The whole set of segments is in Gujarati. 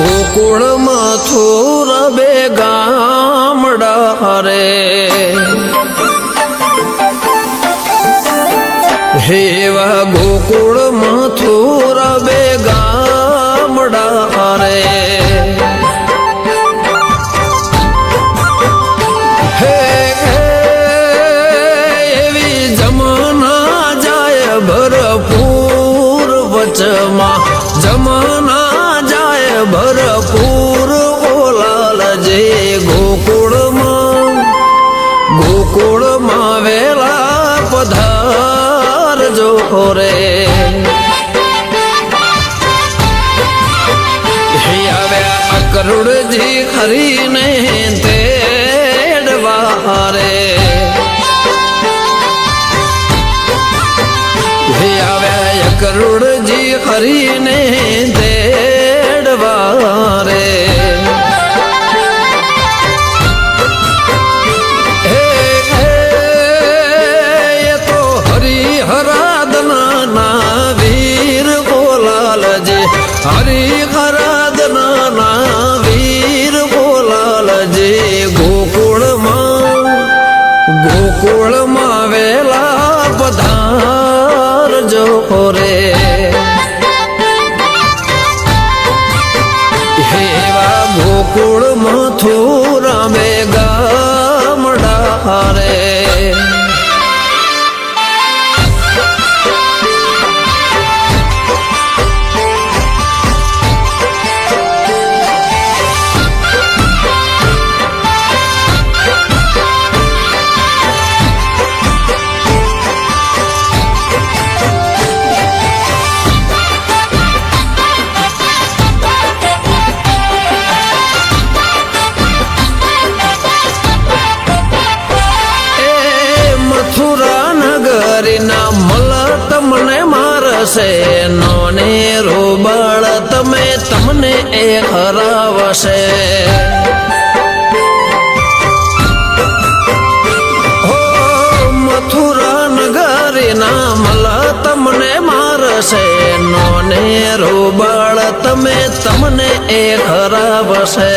ગોકુળ મથુર બે ગામડા રે હેવા ગોકુળ મથુર બે ગામડા રે હે એવી જમના જાય ભરપૂર વચમાં જમના જાય ભરપૂર ઓલાલ જે ગોકુળમાં વેલા પધારજો રે આવ્યા અકરુડજી હરીને તેડવા રે આવ્યા અકરુડજી હરીને તેડવા રે હરિહરાદના વીર બોલાલજી ગોકુળમાં વેલા પધારજો રે હેવા ગોકુળ મથુરા બે ગામડા રે તમને મારશે નોને રોબળ તમને એ હરાવશે હો મથુરા નગરીના મલા તમને મારશે નોને રોબળ તમને એ હરાવશે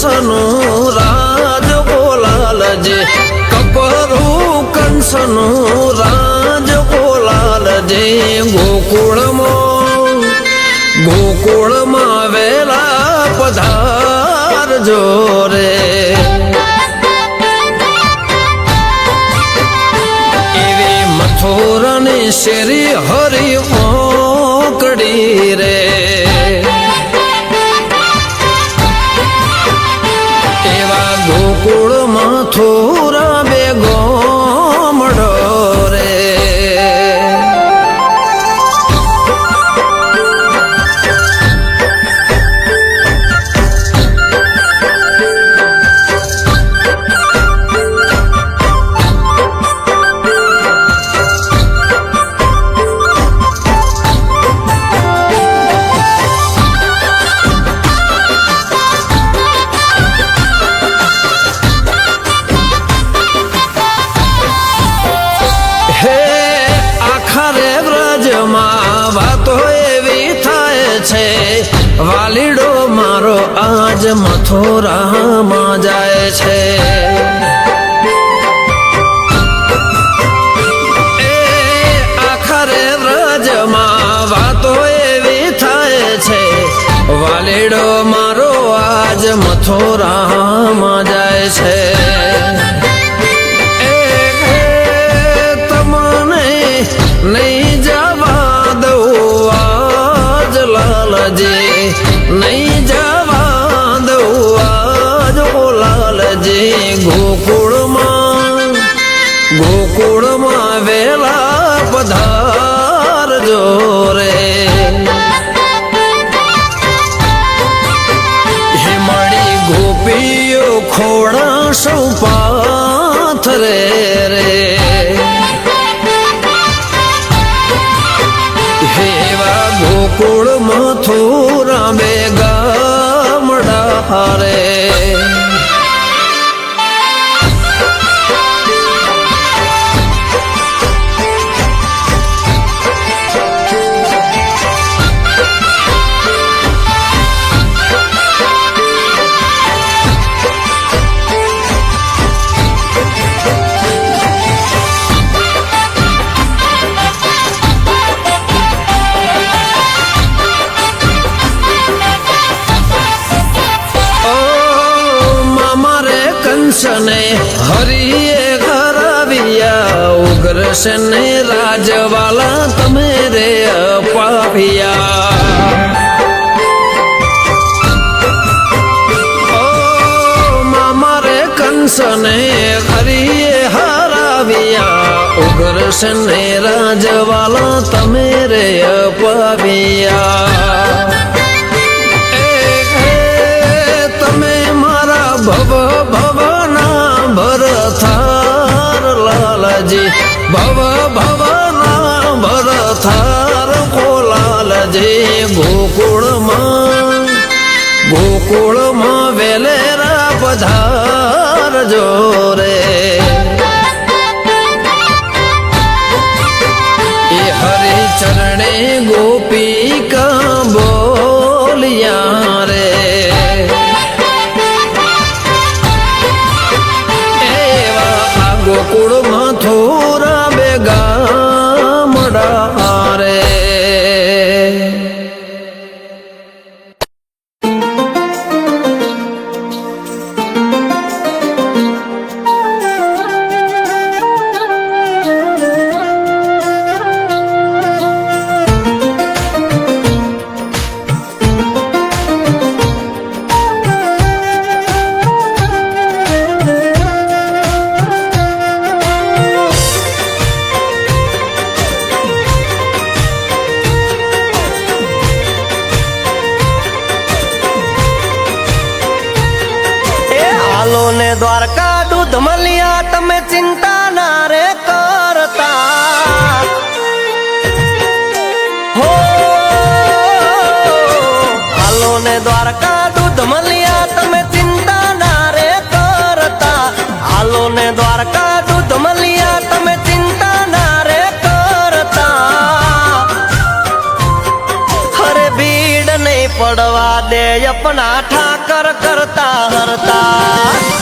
કંસનું રાજ બોલાલજે કપરું કંસનું રાજ બોલાલજે ગોકુળમાં વેલા પધારજો રે એવી મથુરાની શેરી હરી ઓકડી રે ગોકુળ મથુરા બે ગોમડો રે વાતો એવી થાય છે વાલીડો મારો આજ મથુરામાં જાય છે એ આખરે વ્રજમાં વાતો એવી થાય છે વાલીડો મારો આજ મથુરામાં જાય છે તમને નહીં જવા નહીં જવા દઉં આજ બોલાલજી ગોકુળમાં વેલા પધારજો રે હિમાળી ગોપીઓ ખોડા સૌ પાથરે રે હેવા ગોકુળ મથુરા બે ગામડા રે ઉગ્રસેન ને રાજવાલા તમે રે અપાવ્યા કંસને હરિએ હરાવ્યા ઉગ્રસેન ને રાજવાલા તમે રે અપાવ્યા તમે મારા ભવ ભવના ભરથાર લાલજી ભવ ભવના ભરથાર ખોલાલજી ગોકુળમાં વેલેરા પધાર જોરે એ હરિ ચરણે ગોપિકા બોલિયા રે એવા આ ગોકુળમાં થોરા બેગા મડા રે દ્વારકા દૂધ મળ્યા તમે ચિંતા ના રે કરતા હો હાલો ને દ્વારકા દૂધ મળ્યા તમે ચિંતા ના રે કરતા હાલો ને દ્વારકા દૂધ મળ્યા તમે ચિંતા ના રે કરતા હરે ભીડ નહીં પડવા દે અપના ઠાકર કરતા હરતા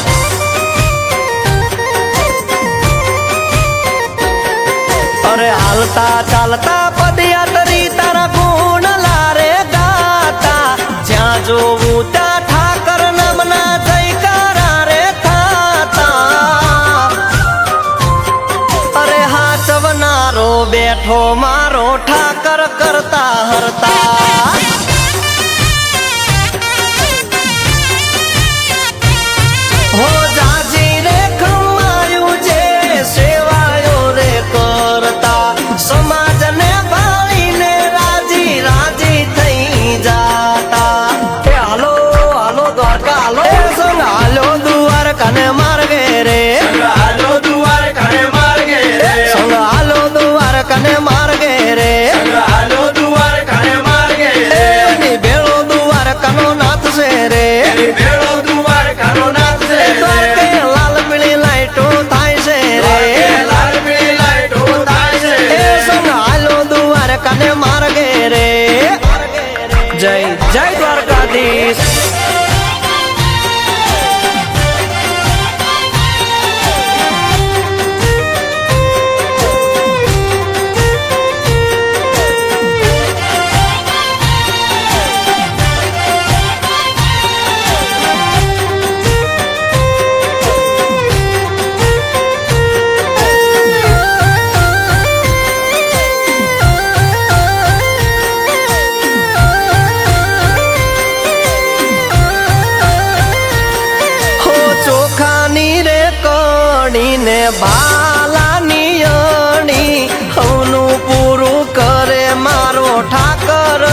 અરે હાલતા ચાલતા પદયાત્રી તારા ગુણ લારે ગાતા જ્યાં જોવું ત્યાં ઠાકર નામના જયકારા રે થાતા અરે હાચવનારો બેઠો મારો ઠાકર કરતા હરતા હો જાજી રે ખમાયું જે સેવાયો રે કરતા સમાજને ભાળીને રાજી રાજી થઈ જાતા એ હાલો હાલો દ્વારકા હાલો સંગ હાલો દ્વારકાને માર્ગે રે હાલો દ્વારકાને માર્ગે રે સંગ હાલો દ્વારકાને માર્ગે રે હાલો દ્વારકાને માર્ગે રે એની ભેળો દ્વારકાનો નાથ છે રે ભેળો દ્વારકાનો નાથ છે દ્વારકે લાલ પીળી લાઈટો થાય છે રે લાલ પીળી લાઈટો થાય છે એ સંગ હાલો દ્વારકાને માર્ગે રે જય જય દ્વારકાધીશ ને બાલાની અણી હવનું પૂરું કરે મારો ઠાકર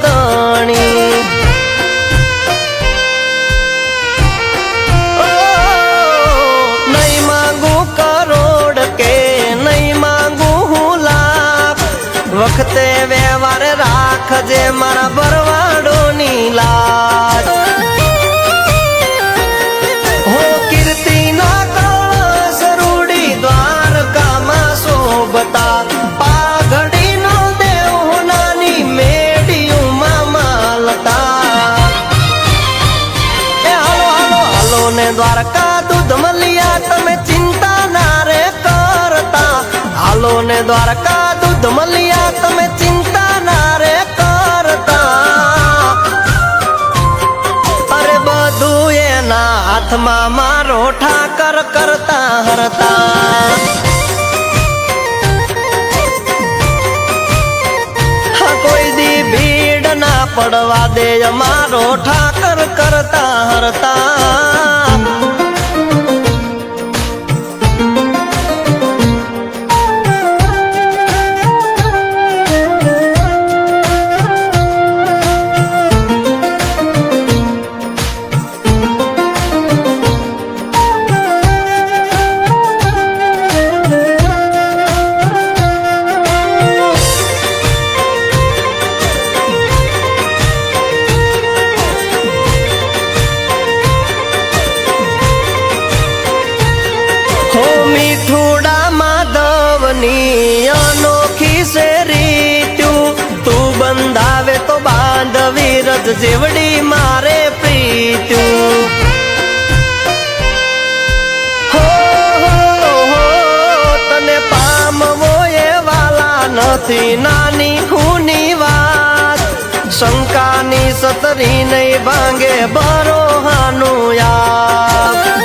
ધણી નહીં માંગુ કરોડ કે નહીં માંગુ હું લાખ વખતે વ્યવહાર રાખજે મારા ભરવાડોની લાજ પાઘડી નો દેવ નાની મેડિયું માલતા એ હાલો હાલો હાલો ને દ્વારકા દૂધ મળ્યા તમે ચિંતા ના રે કરતા હાલો ને દ્વારકા દૂધ મળ્યા તમે ચિંતા ના રે કરતા અરે બધું એના હાથમાં મારો ઠાકર કરતા હરતા પડવા દે અમારો ઠાકર કરતા હરતા મીઠુડા માધવની અનોખી છે રીત્યું તું બંધાવે તો બાંધવી રજ જેવડી મારે પ્રીત્યું હો તને પામવો એ વાલા નથી નાની ખૂની વાત શંકાની સતરી નહીં ભાંગે બરોહાનું યાદ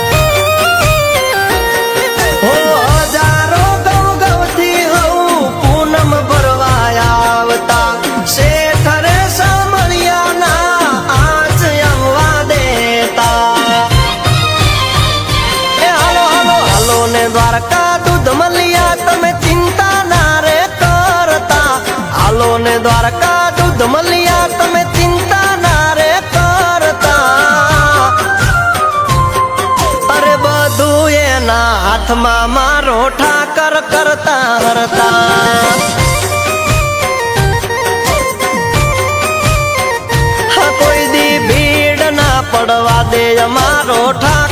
દ્વારકા દૂધ મલિયા તમે ચિંતા ના રે કરતા હાલો ને દ્વારકા દૂધ મલિયા તમે ચિંતા ના રે કરતા અરે બધું એના હાથમાં મારો ઠાકર કરતા હરતા કોઈ દી ભીડ ના પડવા દે અમારો ઠાકર